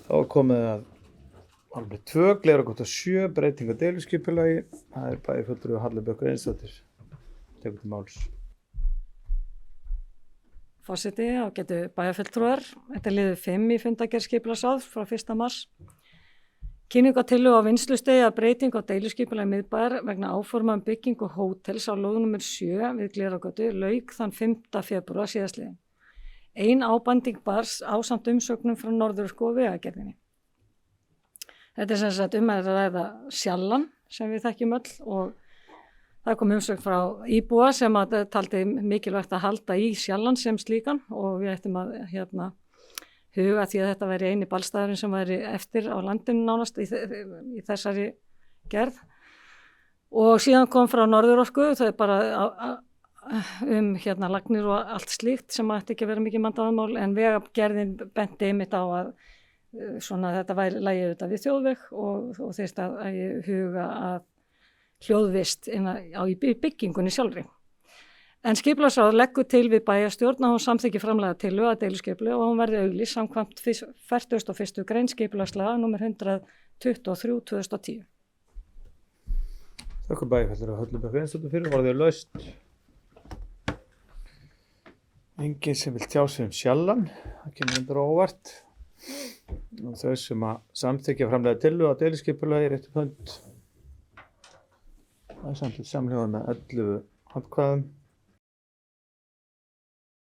Þá er komið að alveg 2, Glerárgötu 7, breyting á deiliskipulagi. Það er bæjarfulltrúi Halla Björk Einarsdóttir. Tekur til máls. Forseti, ágætu bæjarfulltrúar. Þetta er liður 5 í fundargerð skipulagsráðs frá 1. mars. Kynning á tillögu á vinnslustigi að breyting á deiliskipulagi miðbæjar vegna áforma byggingu hótels á lóð nr. 7 við Glerárgötu lauk þann 5. febrúar síðastliðinn. Ein ábending barst ásamt umsögnum frá Norðurorku og Vegagerðinni. Þetta er sem sagt að ræða Sjallann sem við þekkjum öll og það kom umsögn frá íbúa sem að taldi mikilvægt að halda í Sjallann sem slíkan og við ættum að huga því að þetta væri eini ballstaðurinn sem væri eftir á landinu nánast í þessari gerð. Og síðan kom frá Norðurorku, það er bara lagnir og allt slíkt sem ætti ekki að vera mikið mandaðamál en Vegagerðin benti einmitt á að þetta væri lagið auðvitað við þjóðveg og þeirst að huga að hljóðvist í byggingunni sjálfri. En skipulagsráð leggur til við bæjarstjórn að hún samþykki framlega tillögu að deiliskipulagi og hún verði auglýst samkvæmt 41. grein skipulagslaga nr. 123/2010. Þakka bæjarfulltrúi Halla Björk Einarsdóttir fyrir. Var þau laust? Enginn sem vil tjá sig Sjallann. Það kemur undir óvart. Og þau sem að samþykja framlega tillögu að deiliskipulagi rétt upp hönd. Það er samtlegt samhljóða með 11 atkvæðum.